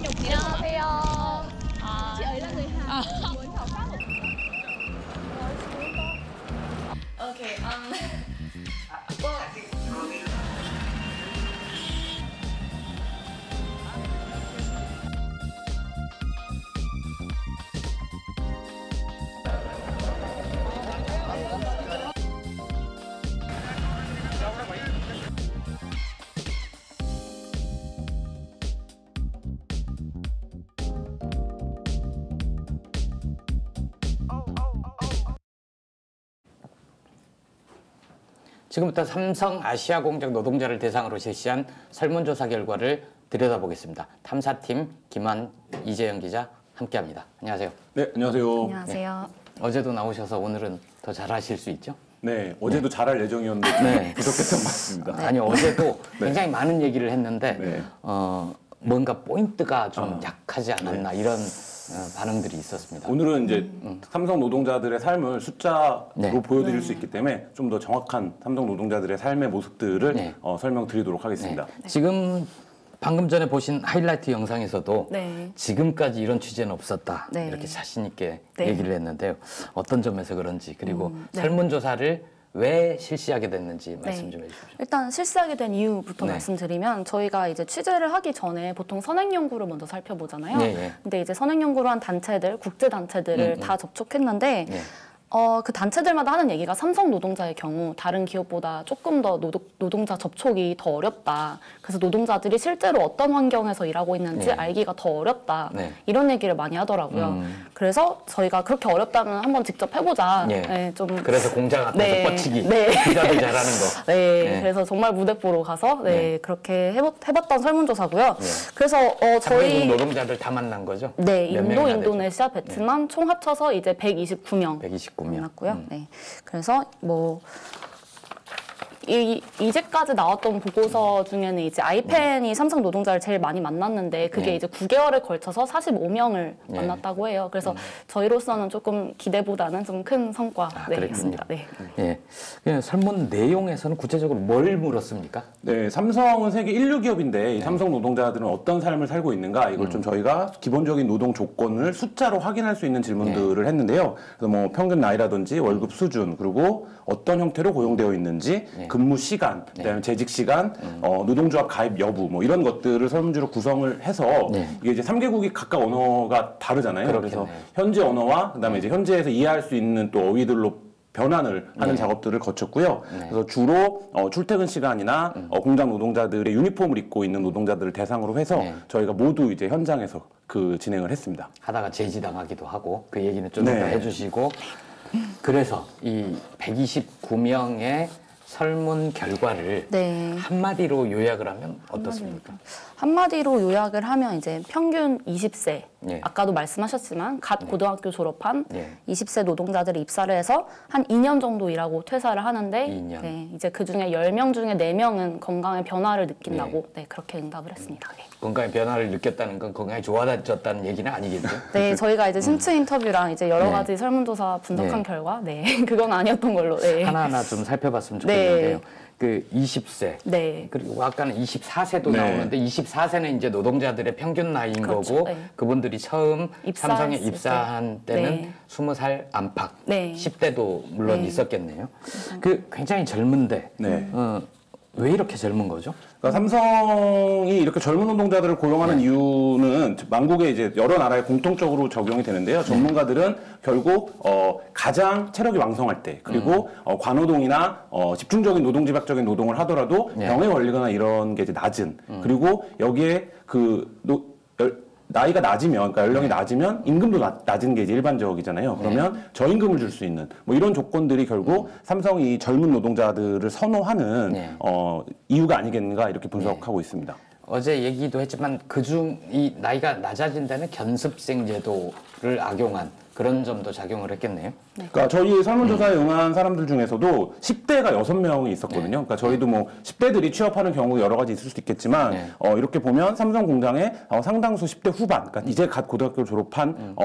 안녕하세요. Chị ấy là người Hàn. Muốn khảo sát một Okay, 지금부터 삼성 아시아공장 노동자를 대상으로 실시한 설문조사 결과를 들여다보겠습니다. 탐사팀 김한, 이재영 기자 함께합니다. 안녕하세요. 네, 안녕하세요. 안녕하세요. 어제도 나오셔서 오늘은 더 잘하실 수 있죠? 네, 어제도 잘할 예정이었는데 부족했던 것 같습니다. 아니 어제도 굉장히 많은 얘기를 했는데 뭔가 포인트가 좀 약하지 않았나 이런 반응들이 있었습니다. 오늘은 이제 삼성 노동자들의 삶을 숫자로 보여드릴 수 있기 때문에 좀 더 정확한 삼성 노동자들의 삶의 모습들을 설명드리도록 하겠습니다. 지금 방금 전에 보신 하이라이트 영상에서도 지금까지 이런 취재는 없었다 이렇게 자신 있게 얘기를 했는데요. 어떤 점에서 그런지 그리고 설문조사를 왜 실시하게 됐는지 말씀 좀 해주십시오. 일단 실시하게 된 이유부터 말씀드리면 저희가 이제 취재를 하기 전에 보통 선행연구를 먼저 살펴보잖아요. 근데 이제 선행연구를 한 단체들, 국제 단체들을 다 접촉했는데 그 단체들마다 하는 얘기가 삼성 노동자의 경우 다른 기업보다 조금 더 노동자 접촉이 더 어렵다. 그래서 노동자들이 실제로 어떤 환경에서 일하고 있는지 알기가 더 어렵다. 이런 얘기를 많이 하더라고요. 그래서 저희가 그렇게 어렵다면 한번 직접 해보자. 좀 그래서 공장 앞에서 뻗치기, 기자들 잘하는 거. 그래서 정말 무대뽀로 가서 그렇게 해봤던 설문조사고요. 그래서 저희 노동자들 다 만난 거죠? 네, 인도, 인도네시아, 베트남 총 합쳐서 이제 129명. 만났고요. 그래서 뭐 이제까지 나왔던 보고서 중에는 이제 아이펜이 삼성 노동자를 제일 많이 만났는데 그게 이제 9개월에 걸쳐서 45명을 만났다고 해요. 그래서 저희로서는 조금 기대보다는 좀 큰 성과였습니다. 그냥 설문 내용에서는 구체적으로 뭘 물었습니까? 네, 삼성은 세계 1류 기업인데 이 삼성 노동자들은 어떤 삶을 살고 있는가 이걸 좀 저희가 기본적인 노동 조건을 숫자로 확인할 수 있는 질문들을 했는데요. 그래서 뭐 평균 나이라든지 월급 수준 그리고 어떤 형태로 고용되어 있는지 근무 시간, 그다음에 재직 시간, 노동조합 가입 여부 뭐 이런 것들을 설문지로 구성을 해서 이게 이제 3개국이 각각 언어가 다르잖아요. 그래서 현지 언어와 그다음에 이제 현지에서 이해할 수 있는 또 어휘들로 변환을 하는 작업들을 거쳤고요. 그래서 주로 출퇴근 시간이나 공장 노동자들의 유니폼을 입고 있는 노동자들을 대상으로 해서 저희가 모두 이제 현장에서 그 진행을 했습니다. 하다가 제지당하기도 하고 그 얘기는 좀 더 해주시고 그래서 이 129명의 설문 결과를 한마디로 요약을 하면 어떻습니까? 한마디로 요약을 하면 이제 평균 20세, 아까도 말씀하셨지만 갓 고등학교 졸업한 20세 노동자들이 입사를 해서 한 2년 정도 일하고 퇴사를 하는데 이제 그중에 10명 중에 4명은 건강의 변화를 느낀다고 그렇게 응답을 했습니다. 건강의 변화를 느꼈다는 건 건강이 좋아졌다는 얘기는 아니겠죠? 네, 저희가 이제 심층 인터뷰랑 이제 여러 가지 설문조사 분석한 결과 그건 아니었던 걸로 하나하나 좀 살펴봤으면 좋겠는데요. 그 20세 그리고 아까는 24세도 나오는데 24세는 이제 노동자들의 평균 나이인 거고 그분들이 처음 삼성에 입사한 때는 20살 안팎 10대도 물론 있었겠네요. 그 굉장히 젊은데 왜 이렇게 젊은 거죠? 그러니까 삼성이 이렇게 젊은 노동자들을 고용하는 이유는 만국의 이제 여러 나라에 공통적으로 적용이 되는데요. 전문가들은 결국 가장 체력이 왕성할 때 그리고 관노동이나 집중적인 노동집약적인 노동을 하더라도 병에 걸리거나 이런 게 이제 낮은 그리고 여기에 나이가 낮으면, 그러니까 연령이 낮으면 임금도 낮은 게 이제 일반적이잖아요. 그러면 저임금을 줄 수 있는 뭐 이런 조건들이 결국 삼성이 젊은 노동자들을 선호하는 이유가 아니겠는가 이렇게 분석하고 있습니다. 어제 얘기도 했지만 그중 이 나이가 낮아진 데는 견습생 제도를 악용한 그런 점도 작용을 했겠네요. 네. 그러니까 저희 설문조사에 응한 사람들 중에서도 10대가 6명이 있었거든요. 그러니까 저희도 뭐 10대들이 취업하는 경우 여러 가지 있을 수 있겠지만 이렇게 보면 삼성 공장에 상당수 10대 후반, 그러니까 이제 갓 고등학교를 졸업한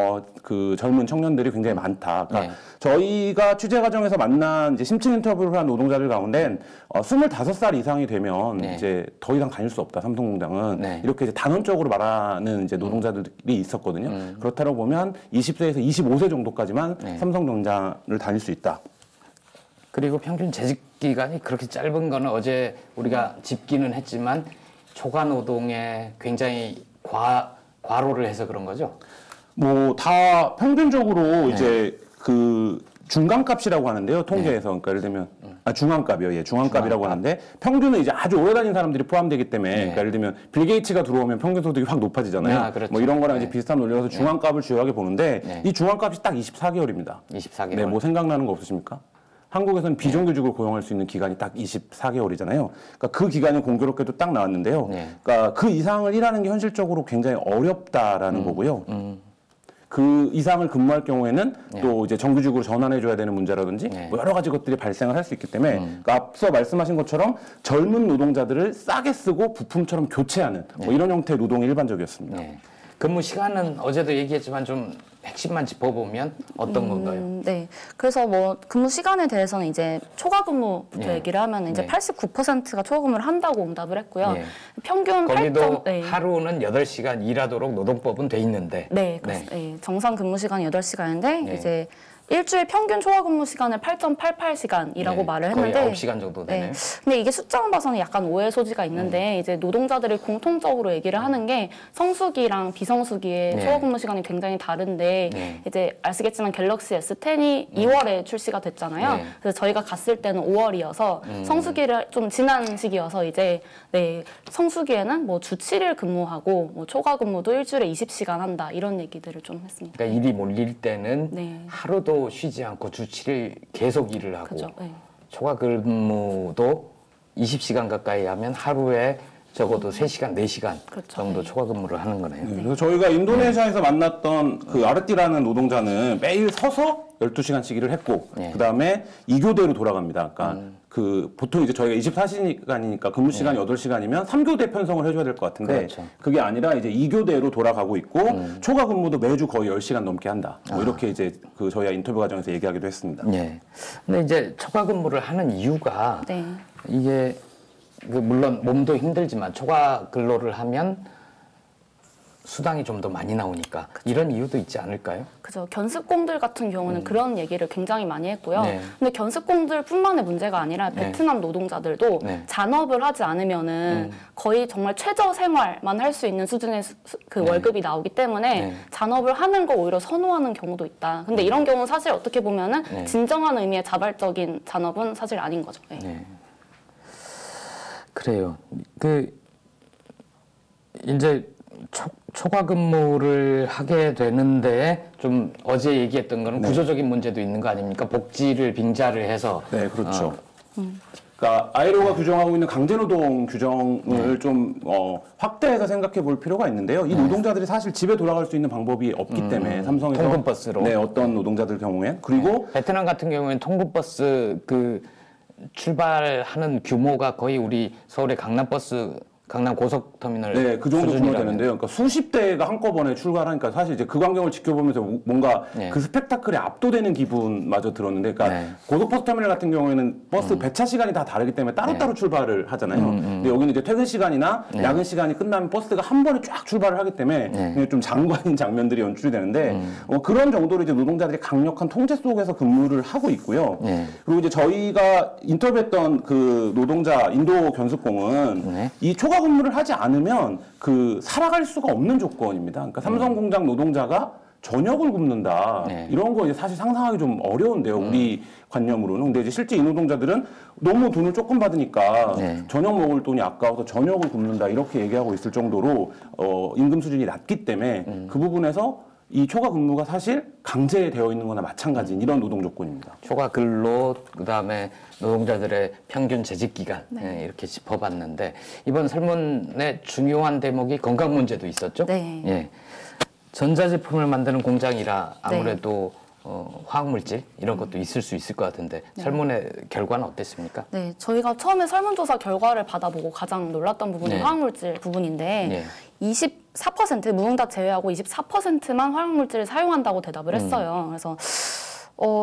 그 젊은 청년들이 굉장히 많다. 그러니까 저희가 취재 과정에서 만난 이제 심층 인터뷰를 한 노동자들 가운데 25살 이상이 되면 이제 더 이상 다닐 수 없다. 삼성 공장은 이렇게 이제 단언적으로 말하는 이제 노동자들이 있었거든요. 그렇다고 보면 20세에서 25세 정도까지만 삼성 공장을 다닐 수 있다. 그리고 평균 재직 기간이 그렇게 짧은 거는 어제 우리가 짚기는 했지만 초과 노동에 굉장히 과로를 해서 그런 거죠? 뭐 다 평균적으로 이제 그 중간값이라고 하는데요. 통계에서. 그러니까 예를 들면 중간값이요. 예, 중간값이라고 하는데 평균은 이제 아주 오래 다닌 사람들이 포함되기 때문에 그러니까 예를 들면 빌 게이츠가 들어오면 평균 소득이 확 높아지잖아요. 그렇죠. 뭐 이런 거랑 이제 비슷한 논리라서 중간값을 주요하게 보는데 이 중간값이 딱 24개월입니다. 24개월. 네, 뭐 생각나는 거 없으십니까? 한국에서는 비정규직으로 고용할 수 있는 기간이 딱 24개월이잖아요. 그러니까 그 기간이 공교롭게도 딱 나왔는데요. 그러니까 그 이상을 일하는 게 현실적으로 굉장히 어렵다라는 거고요. 그 이상을 근무할 경우에는 또 이제 정규직으로 전환해줘야 되는 문제라든지 뭐 여러 가지 것들이 발생을 할 수 있기 때문에 그러니까 앞서 말씀하신 것처럼 젊은 노동자들을 싸게 쓰고 부품처럼 교체하는 뭐 이런 형태의 노동이 일반적이었습니다. 근무 시간은 어제도 얘기했지만 좀 핵심만 짚어보면 어떤 건가요? 네. 그래서 뭐 근무 시간에 대해서는 이제 초과 근무부터 얘기를 하면 이제 89%가 초과 근무를 한다고 응답을 했고요. 평균 거기도 하루는 8시간 일하도록 노동법은 돼 있는데. 네. 정상 근무 시간이 8시간인데 이제 일주일 평균 초과 근무 시간을 8.88시간이라고 말을 했는데 거의 9시간 정도 되네요. 근데 이게 숫자만 봐서는 약간 오해 소지가 있는데 이제 노동자들이 공통적으로 얘기를 하는 게 성수기랑 비성수기의 초과 근무 시간이 굉장히 다른데 이제 아시겠지만 갤럭시 S10이 2월에 출시가 됐잖아요. 그래서 저희가 갔을 때는 5월이어서 성수기를 좀 지난 시기여서 이제 성수기에는 뭐 주 7일 근무하고 뭐 초과 근무도 일주일에 20시간 한다 이런 얘기들을 좀 했습니다. 그러니까 일이 몰릴 때는 하루도 쉬지 않고 주 7일 계속 일을 하고 초과 근무도 20시간 가까이 하면 하루에 적어도 3시간, 4시간 정도 초과 근무를 하는 거네요. 그래서 저희가 인도네시아에서 만났던 그 아르띠라는 노동자는 매일 서서 12시간씩 일을 했고 그다음에 2교대로 돌아갑니다. 그러니까 그 보통 이제 저희가 24시간이니까 근무 시간이 8시간이면 3교대 편성을 해줘야 될 것 같은데 그게 아니라 이제 2교대로 돌아가고 있고 초과 근무도 매주 거의 10시간 넘게 한다. 뭐 이렇게 이제 그 저희가 인터뷰 과정에서 얘기하기도 했습니다. 근데 이제 초과 근무를 하는 이유가 이게 물론 몸도 힘들지만 초과 근로를 하면 수당이 좀 더 많이 나오니까 이런 이유도 있지 않을까요? 그죠. 견습공들 같은 경우는 그런 얘기를 굉장히 많이 했고요. 근데 견습공들뿐만의 문제가 아니라 베트남 노동자들도 잔업을 하지 않으면은 거의 정말 최저 생활만 할 수 있는 수준의 그 월급이 나오기 때문에 잔업을 하는 거 오히려 선호하는 경우도 있다. 근데 이런 경우는 사실 어떻게 보면은 진정한 의미의 자발적인 잔업은 사실 아닌 거죠. 그래요. 이제 초과 근무를 하게 되는데 좀 어제 얘기했던 거는 구조적인 문제도 있는 거 아닙니까? 복지를 빙자를 해서. 네, 그렇죠. 그러니까 ILO가 규정하고 있는 강제노동 규정을 좀 확대해서 생각해 볼 필요가 있는데요. 이 노동자들이 사실 집에 돌아갈 수 있는 방법이 없기 때문에 삼성에서 통근버스로 어떤 노동자들 경우엔 그리고 베트남 같은 경우에는 통근버스 출발하는 규모가 거의 우리 서울의 강남 고속터미널 그 정도 규모 되는데요. 그러니까 수십 대가 한꺼번에 출발하니까 사실 이제 그 광경을 지켜보면서 뭔가 그 스펙타클에 압도되는 기분마저 들었는데, 그러니까 고속버스 터미널 같은 경우에는 버스 배차 시간이 다 다르기 때문에 따로따로 출발을 하잖아요. 근데 여기는 이제 퇴근 시간이나 야근 시간이 끝나면 버스가 한 번에 쫙 출발을 하기 때문에 좀 장관인 장면들이 연출이 되는데 그런 정도로 이제 노동자들이 강력한 통제 속에서 근무를 하고 있고요. 그리고 이제 저희가 인터뷰했던 그 노동자 인도 견습공은 이 초과 근무를 하지 않으면 살아갈 수가 없는 조건입니다. 그러니까 삼성 공장 노동자가 저녁을 굶는다. 이런 거 이제 사실 상상하기 좀 어려운데요. 우리 관념으로는. 근데 이제 실제 이 노동자들은 너무 돈을 조금 받으니까 저녁 먹을 돈이 아까워서 저녁을 굶는다. 이렇게 얘기하고 있을 정도로 임금 수준이 낮기 때문에 그 부분에서 이 초과 근무가 사실 강제되어 있는 거나 마찬가지인 이런 노동 조건입니다. 초과 근로, 그다음에 노동자들의 평균 재직 기간 이렇게 짚어봤는데 이번 설문의 중요한 대목이 건강 문제도 있었죠? 전자제품을 만드는 공장이라 아무래도 화학물질 이런 것도 있을 수 있을 것 같은데 설문의 결과는 어땠습니까? 네, 저희가 처음에 설문조사 결과를 받아보고 가장 놀랐던 부분이 화학물질 부분인데 24% 무응답 제외하고 24%만 화학물질을 사용한다고 대답을 했어요. 그래서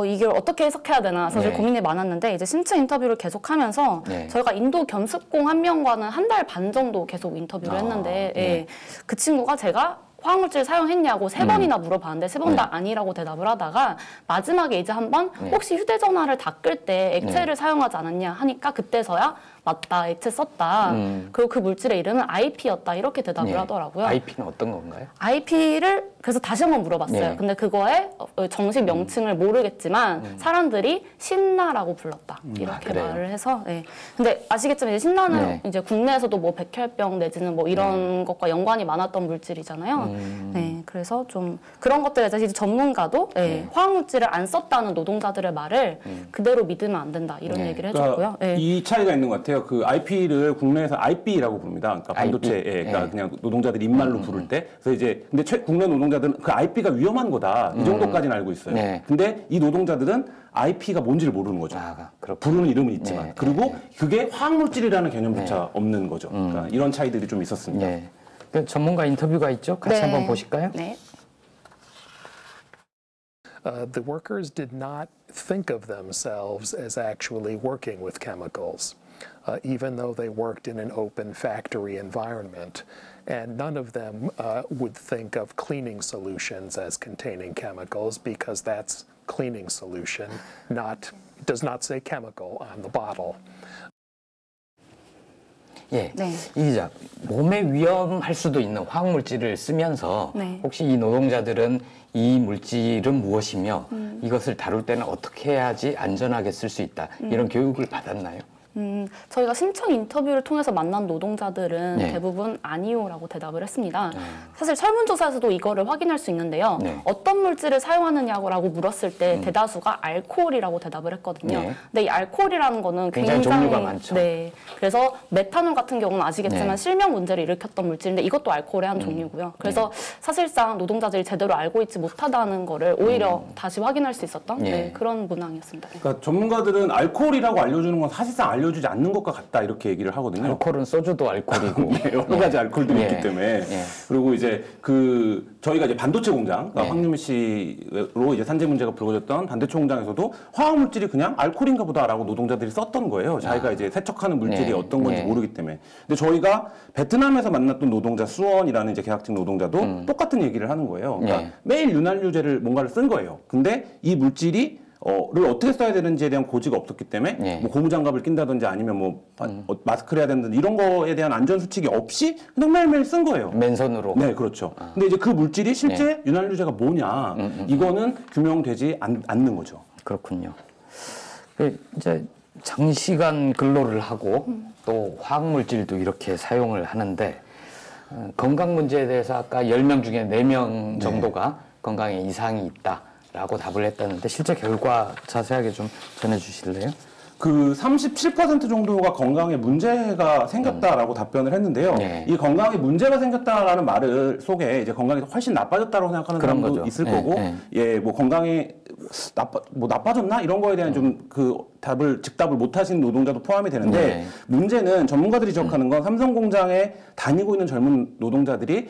이걸 어떻게 해석해야 되나 사실 고민이 많았는데 이제 신체 인터뷰를 계속하면서 저희가 인도 견습공 한 명과는 한 달 반 정도 계속 인터뷰를 했는데 그 친구가 제가 화학물질 사용했냐고 3번이나 물어봤는데 3번 다 아니라고 대답을 하다가 마지막에 이제 한번 혹시 휴대전화를 닦을 때 액체를 사용하지 않았냐 하니까 그때서야 맞다, 액체 썼다. 그리고 그 물질의 이름은 IP였다 이렇게 대답을 하더라고요. IP는 어떤 건가요? IP를 그래서 다시 한번 물어봤어요. 근데 그거의 정식 명칭을 모르겠지만 사람들이 신나라고 불렀다 이렇게 말을 해서. 근데 아시겠지만 이제 신나는 이제 국내에서도 뭐 백혈병 내지는 뭐 이런 것과 연관이 많았던 물질이잖아요. 그래서 좀 그런 것들에 대해서 이제 전문가도 화학물질을 안 썼다는 노동자들의 말을 그대로 믿으면 안 된다 이런 얘기를 해줬고요. 이 차이가 있는 것 같아요. 그 IP를 국내에서 IB라고 부릅니다. 그러니까 반도체, 그러니까 그냥 노동자들이 입말로 부를 때. 그래서 이제 근데 국내 노동자들은 그 IP가 위험한 거다 이 정도까지는 알고 있어요. 근데 이 노동자들은 IP가 뭔지를 모르는 거죠. 부르는 이름은 있지만 그리고 그게 화학물질이라는 개념조차 없는 거죠. 그러니까 이런 차이들이 좀 있었습니다. 그 전문가 인터뷰가 있죠? 같이 한번 보실까요? The workers did not think of themselves as actually working with chemicals, even though they worked in an open factory environment. And none of them would think of cleaning solutions as containing chemicals because that's cleaning solution, does not say chemical on the bottle. 이 기자, 몸에 위험할 수도 있는 화학물질을 쓰면서 혹시 이 노동자들은 이 물질은 무엇이며 이것을 다룰 때는 어떻게 해야지 안전하게 쓸 수 있다 이런 교육을 받았나요? 저희가 신청 인터뷰를 통해서 만난 노동자들은 대부분 아니요라고 대답을 했습니다. 사실 설문조사에서도 이거를 확인할 수 있는데요. 어떤 물질을 사용하느냐고 물었을 때 대다수가 알코올이라고 대답을 했거든요. 근데 이 알코올이라는 거는 굉장히 종류가 많죠. 그래서 메탄올 같은 경우는 아시겠지만 실명 문제를 일으켰던 물질인데 이것도 알코올의 한 종류고요. 그래서 사실상 노동자들이 제대로 알고 있지 못하다는 거를 오히려 다시 확인할 수 있었던 그런 문항이었습니다. 그러니까 전문가들은 알코올이라고 알려주는 건 사실상 알려주지 않는 것과 같다 이렇게 얘기를 하거든요. 알코올은 소주도 알코올이고 여러 가지 알코올들이 있기 때문에 그리고 이제 저희가 이제 반도체 공장 황유미 씨로 이제 산재 문제가 불거졌던 반도체 공장에서도 화학물질이 그냥 알코올인가 보다라고 노동자들이 썼던 거예요. 자기가 이제 세척하는 물질이 어떤 건지 모르기 때문에. 근데 저희가 베트남에서 만났던 노동자 수원이라는 이제 계약직 노동자도 똑같은 얘기를 하는 거예요. 그러니까 매일 윤활유제를 뭔가를 쓴 거예요. 근데 이 물질이 를 어떻게 써야 되는지에 대한 고지가 없었기 때문에 뭐 고무장갑을 낀다든지 아니면 뭐 마스크를 해야 된다든지 이런 거에 대한 안전수칙이 없이 그냥 매일매일 쓴 거예요. 맨손으로. 네, 그렇죠. 근데 이제 그 물질이 실제 윤활유제가 뭐냐 이거는 규명되지 않는 거죠. 그렇군요. 이제 장시간 근로를 하고 또 화학물질도 이렇게 사용을 하는데 건강 문제에 대해서 아까 10명 중에 4명 정도가 건강에 이상이 있다. 라고 답을 했다는데 실제 결과 자세하게 좀 전해주실래요? 그 37% 정도가 건강에 문제가 생겼다라고 답변을 했는데요. 이 건강에 문제가 생겼다라는 말을 속에 이제 건강이 훨씬 나빠졌다고 생각하는 사람도 거죠. 있을 거고, 뭐 건강이 나빠졌나 이런 거에 대한 좀 즉답을 못 하신 노동자도 포함이 되는데 문제는 전문가들이 지적하는 건 삼성 공장에 다니고 있는 젊은 노동자들이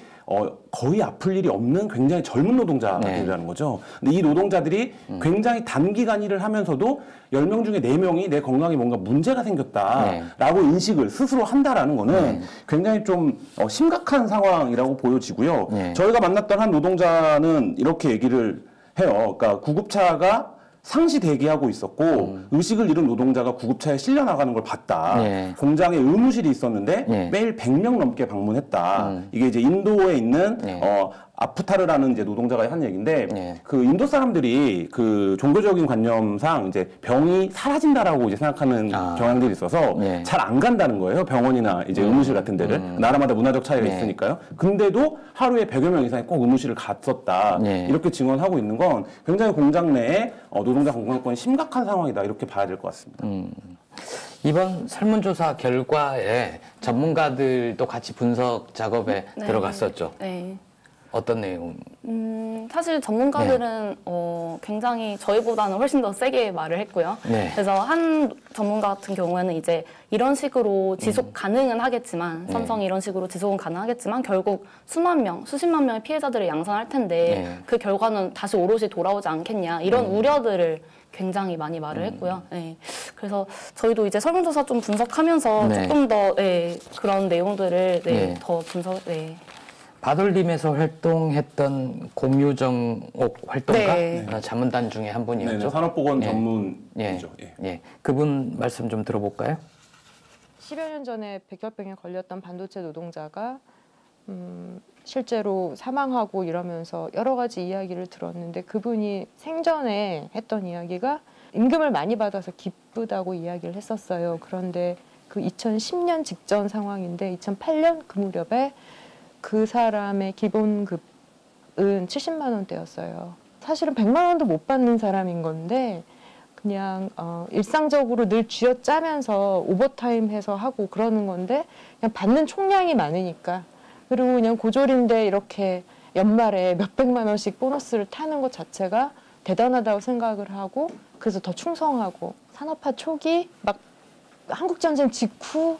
거의 아플 일이 없는 굉장히 젊은 노동자들이라는 거죠. 근데 이 노동자들이 굉장히 단기간 일을 하면서도 10명 중에 4명이 내 건강에 뭔가 문제가 생겼다라고 인식을 스스로 한다라는 거는 굉장히 좀 심각한 상황이라고 보여지고요. 저희가 만났던 한 노동자는 이렇게 얘기를 해요. 그러니까 구급차가 상시 대기하고 있었고 의식을 잃은 노동자가 구급차에 실려 나가는 걸 봤다. 공장에 의무실이 있었는데 매일 100명 넘게 방문했다. 이게 이제 인도에 있는 아프타르라는 이제 노동자가 한 얘기인데 그 인도 사람들이 그 종교적인 관념상 이제 병이 사라진다라고 이제 생각하는 경향들이 있어서 잘 안 간다는 거예요. 병원이나 이제 의무실 같은 데를. 나라마다 문화적 차이가 있으니까요. 근데도 하루에 100여 명 이상이 꼭 의무실을 갔었다. 이렇게 증언하고 있는 건 굉장히 공장 내에 노동자 건강권이 심각한 상황이다. 이렇게 봐야 될 것 같습니다. 이번 설문조사 결과에 전문가들도 같이 분석 작업에 들어갔었죠. 어떤 내용? 사실 전문가들은 굉장히 저희보다는 훨씬 더 세게 말을 했고요. 네. 그래서 한 전문가 같은 경우에는 이제 이런 식으로 지속 가능은 하겠지만 삼성이 이런 식으로 지속은 가능하겠지만 결국 수만 명, 수십만 명의 피해자들을 양산할 텐데 그 결과는 다시 오롯이 돌아오지 않겠냐 이런 우려들을 굉장히 많이 말을 했고요. 네. 그래서 저희도 이제 설문조사 좀 분석하면서 조금 더 그런 내용들을 더 분석. 바돌림에서 활동했던 공유정옥 활동가 자문단 중에 한 분이었죠. 산업보건 전문이죠. 그분 말씀 좀 들어볼까요? 10여 년 전에 백혈병에 걸렸던 반도체 노동자가 실제로 사망하고 이러면서 여러 가지 이야기를 들었는데 그분이 생전에 했던 이야기가 임금을 많이 받아서 기쁘다고 이야기를 했었어요. 그런데 그 2010년 직전 상황인데 2008년 그 무렵에 그 사람의 기본급은 70만 원대였어요. 사실은 100만 원도 못 받는 사람인 건데 그냥 일상적으로 늘 쥐어짜면서 오버타임 해서 하고 그러는 건데 그냥 받는 총량이 많으니까 그리고 그냥 고졸인데 이렇게 연말에 몇백만 원씩 보너스를 타는 것 자체가 대단하다고 생각을 하고 그래서 더 충성하고 산업화 초기 막 한국전쟁 직후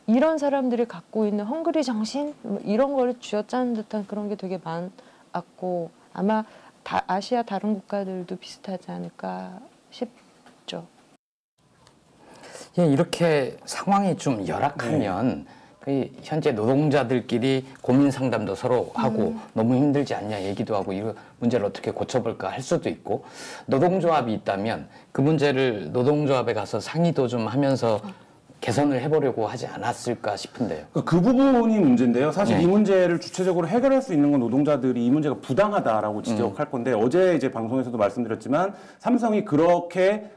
이런 사람들이 갖고 있는 헝그리 정신 이런 걸 쥐어짜는 듯한 그런 게 되게 많았고 아마 아시아 다른 국가들도 비슷하지 않을까 싶죠. 이렇게 상황이 좀 열악하면 현재 노동자들끼리 고민 상담도 서로 하고 너무 힘들지 않냐 얘기도 하고 이 문제를 어떻게 고쳐볼까 할 수도 있고 노동조합이 있다면 그 문제를 노동조합에 가서 상의도 좀 하면서 개선을 해보려고 하지 않았을까 싶은데요. 그 부분이 문제인데요. 사실 이 문제를 주체적으로 해결할 수 있는 건 노동자들이 이 문제가 부당하다라고 지적할 건데 어제 이제 방송에서도 말씀드렸지만 삼성이 그렇게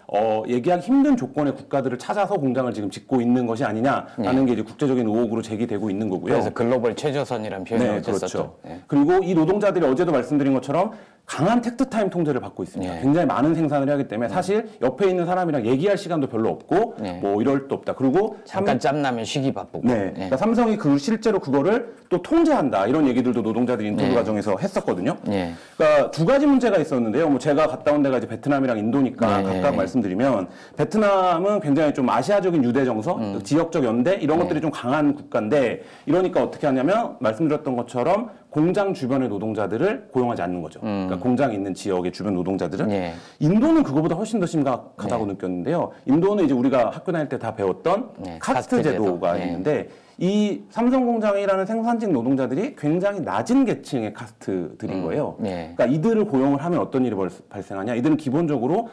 얘기하기 힘든 조건의 국가들을 찾아서 공장을 지금 짓고 있는 것이 아니냐라는 게 이제 국제적인 의혹으로 제기되고 있는 거고요. 그래서 글로벌 최저선이라는 표현을 그렇죠. 썼죠. 그리고 이 노동자들이 어제도 말씀드린 것처럼 강한 텍트타임 통제를 받고 있습니다. 굉장히 많은 생산을 하기 때문에 사실 옆에 있는 사람이랑 얘기할 시간도 별로 없고 뭐 이럴 데 없다. 그리고 잠깐 짬나면 쉬기 바쁘고. 그러니까 삼성이 실제로 그거를 또 통제한다. 이런 얘기들도 노동자들이 인터뷰 과정에서 했었거든요. 그러니까 두 가지 문제가 있었는데요. 뭐 제가 갔다 온 데가 이제 베트남이랑 인도니까 각각 말씀드리면 베트남은 굉장히 좀 아시아적인 유대 정서, 지역적 연대 이런 것들이 좀 강한 국가인데 이러니까 어떻게 하냐면 말씀드렸던 것처럼 공장 주변의 노동자들을 고용하지 않는 거죠. 그러니까 공장이 있는 지역의 주변 노동자들은 인도는 그거보다 훨씬 더 심각하다고 느꼈는데요. 인도는 이제 우리가 학교 다닐 때 다 배웠던 카스트 제도가 있는데 이 삼성 공장이라는 생산직 노동자들이 굉장히 낮은 계층의 카스트들인 거예요. 그러니까 이들을 고용을 하면 어떤 일이 발생하냐? 이들은 기본적으로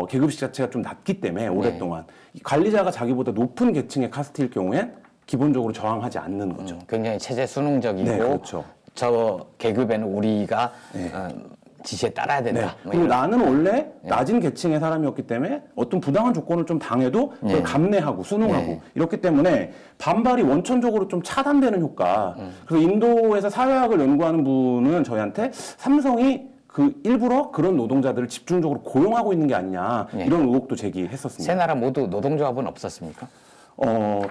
계급식 자체가 좀 낮기 때문에 오랫동안 관리자가 자기보다 높은 계층의 카스트일 경우엔 기본적으로 저항하지 않는 거죠. 굉장히 체제 수능적이고 그렇죠. 저 계급에는 우리가 지시에 따라야 된다. 그리고 나는 원래 낮은 계층의 사람이었기 때문에 어떤 부당한 조건을 좀 당해도 그걸 감내하고 순응하고 이렇기 때문에 반발이 원천적으로 좀 차단되는 효과. 그래서 인도에서 사회학을 연구하는 분은 저희한테 삼성이 일부러 그런 노동자들을 집중적으로 고용하고 있는 게 아니냐 이런 의혹도 제기했었습니다. 세 나라 모두 노동조합은 없었습니까?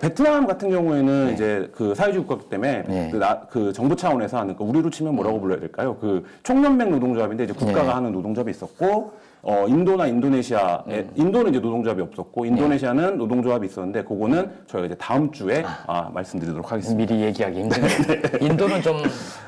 베트남 같은 경우에는 이제 그 사회주의 국가이기 때문에 그 정부 차원에서 하는 우리로 치면 뭐라고 불러야 될까요? 그 총연맹 노동조합인데 이제 국가가 하는 노동조합이 있었고 인도나 인도네시아 인도는 이제 노동조합이 없었고 인도네시아는 노동조합이 있었는데 그거는 저희가 이제 다음 주에 말씀드리도록 하겠습니다. 미리 얘기하기 힘드네요. 인도는 좀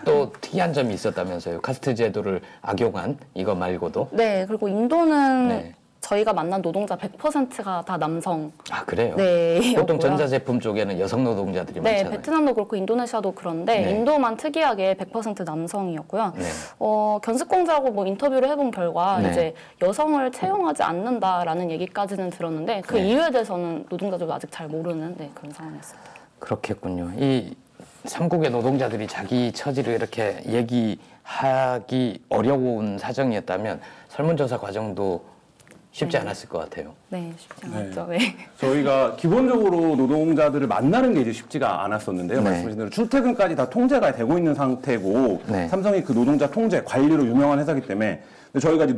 또 특이한 점이 있었다면서요. 카스트 제도를 악용한 이거 말고도. 네, 그리고 인도는 저희가 만난 노동자 100%가 다 남성. 아, 그래요? 네. 보통 전자제품 쪽에는 여성 노동자들이 많잖아요. 베트남도 그렇고 인도네시아도 그런데 인도만 특이하게 100% 남성이었고요. 견습공자하고 뭐 인터뷰를 해본 결과 이제 여성을 채용하지 않는다라는 얘기까지는 들었는데 그 이유에 대해서는 노동자들도 아직 잘 모르는 그런 상황이었습니다. 그렇겠군요. 이 삼국의 노동자들이 자기 처지를 이렇게 얘기하기 어려운 사정이었다면 설문조사 과정도 쉽지 않았을 것 같아요. 네, 쉽지 않았죠. 저희가 기본적으로 노동자들을 만나는 게 이제 쉽지가 않았었는데요. 말씀하신 대로 출퇴근까지 다 통제가 되고 있는 상태고 삼성이 그 노동자 통제, 관리로 유명한 회사이기 때문에 저희가 이제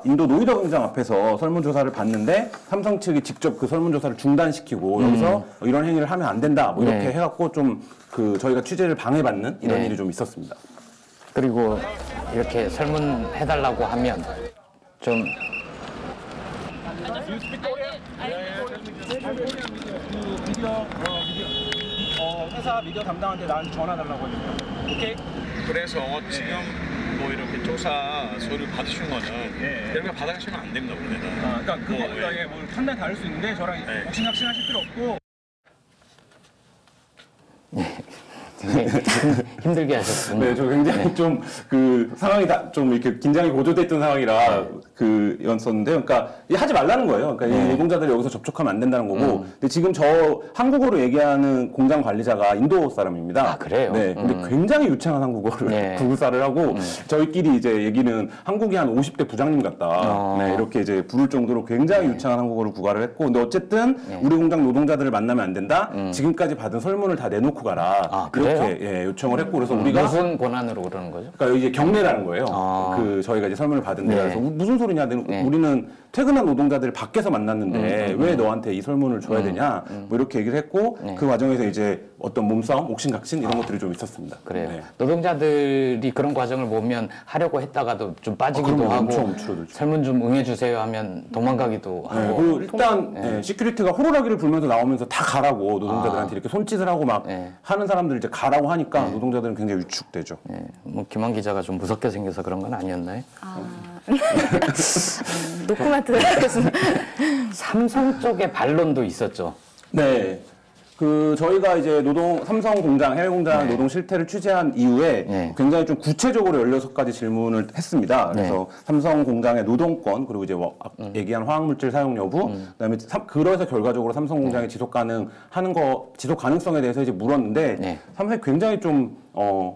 인도 노이다 공장 앞에서 설문조사를 봤는데 삼성 측이 직접 그 설문조사를 중단시키고 여기서 이런 행위를 하면 안 된다 뭐 이렇게 해갖고 좀 저희가 취재를 방해받는 이런 일이 좀 있었습니다. 그리고 이렇게 설문해달라고 하면 좀 회사 미디어 담당한테 나한테 전화 달라고 하니까. 오케이? 그래서 지금 뭐 이렇게 조사 서류 받으신 거는 이렇게 받아가시면 안 됩니다, 우리는. 그러니까 그거에 뭐 판단 다를 수 있는데 저랑 옥신각신하실 필요 없고. 힘들게 하셨군요. 네, 저 굉장히 좀 그 상황이 좀 이렇게 긴장이 고조됐던 상황이라 였었는데요. 그러니까 하지 말라는 거예요. 그러니까 이 노동자들이 여기서 접촉하면 안 된다는 거고. 근데 지금 저 한국어로 얘기하는 공장 관리자가 인도 사람입니다. 아, 그래요? 네, 근데 굉장히 유창한 한국어를 구사를 하고 저희끼리 이제 얘기는 한국이 한 50대 부장님 같다. 네, 이렇게 이제 부를 정도로 굉장히 유창한 한국어를 구가를 했고, 근데 어쨌든 우리 공장 노동자들을 만나면 안 된다. 지금까지 받은 설문을 다 내놓고 가라. 이렇게 요청을 했고, 그래서 우리가 무슨 권한으로 그러는 거죠? 그러니까 이제 경례라는 거예요. 그 저희가 이제 설문을 받은 데라 그래서 무슨 소리냐? 우리는 퇴근한 노동자들을 밖에서 만났는데 왜 너한테 이 설문을 줘야 되냐? 뭐 이렇게 얘기를 했고 그 과정에서 이제 어떤 몸싸움, 옥신각신 이런 것들이 좀 있었습니다. 그래요. 네. 노동자들이 그런 과정을 보면 하려고 했다가도 좀 빠지기도 하고 엄청 설문 좀 응해주세요 하면 도망가기도 하고. 그리고 일단 시큐리티가 호루라기를 불면서 나오면서 다 가라고 노동자들한테 이렇게 손짓을 하고 막 하는 사람들 이제 가라고 하니까 노동자들은 굉장히 위축되죠. 뭐 김한 기자가 좀 무섭게 생겨서 그런 건 아니었나요? 노코멘트. 삼성 쪽의 반론도 있었죠. 네. 그 저희가 이제 삼성 공장, 해외 공장 노동 실태를 취재한 이후에 굉장히 좀 구체적으로 16가지 질문을 했습니다. 그래서 삼성 공장의 노동권, 그리고 이제 얘기한 화학물질 사용 여부, 그다음에 그래서 결과적으로 삼성 공장의 지속 가능성에 대해서 이제 물었는데 삼성이 굉장히 좀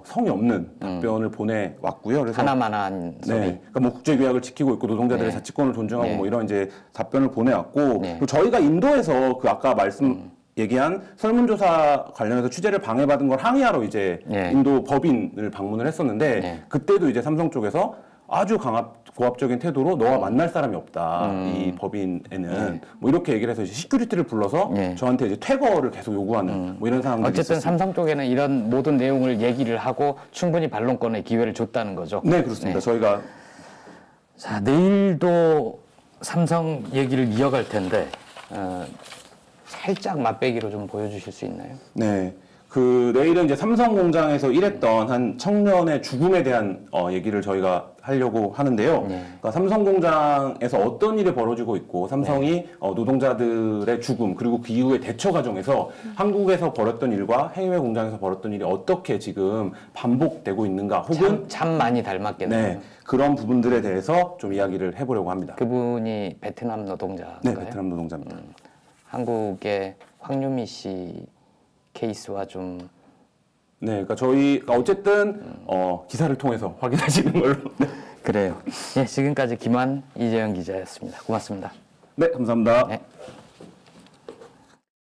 성의 없는 답변을 보내왔고요. 그래서 하나만한 소리. 그러니까 뭐 국제 규약을 지키고 있고 노동자들의 자치권을 존중하고 뭐 이런 이제 답변을 보내왔고, 그리고 저희가 인도에서 그 아까 얘기한 설문조사 관련해서 취재를 방해받은 걸 항의하러 이제 인도 법인을 방문을 했었는데 그때도 이제 삼성 쪽에서 아주 고압적인 태도로 너와 만날 사람이 없다. 이 법인에는 뭐 이렇게 얘기를 해서 이제 시큐리티를 불러서 저한테 이제 퇴거를 계속 요구하는 뭐 이런 상황들이 어쨌든 있었습니다. 삼성 쪽에는 이런 모든 내용을 얘기를 하고 충분히 반론권의 기회를 줬다는 거죠. 네, 그렇습니다. 저희가 자, 내일도 삼성 얘기를 이어갈 텐데 살짝 맛배기로 좀 보여주실 수 있나요? 네. 내일은 이제 삼성 공장에서 일했던 한 청년의 죽음에 대한 얘기를 저희가 하려고 하는데요. 그러니까 삼성 공장에서 어떤 일이 벌어지고 있고 삼성이 노동자들의 죽음 그리고 그 이후의 대처 과정에서 한국에서 벌였던 일과 해외 공장에서 벌였던 일이 어떻게 지금 반복되고 있는가 혹은 참 많이 닮았겠네요. 네, 그런 부분들에 대해서 좀 이야기를 해보려고 합니다. 그분이 베트남 노동자인가요? 네, 베트남 노동자입니다. 한국의 황유미 씨 케이스와 좀 네, 그러니까 저희가 어쨌든 기사를 통해서 확인하시는 걸로. 네. 그래요. 예, 지금까지 김한 이재영 기자였습니다. 고맙습니다. 네, 감사합니다. 네.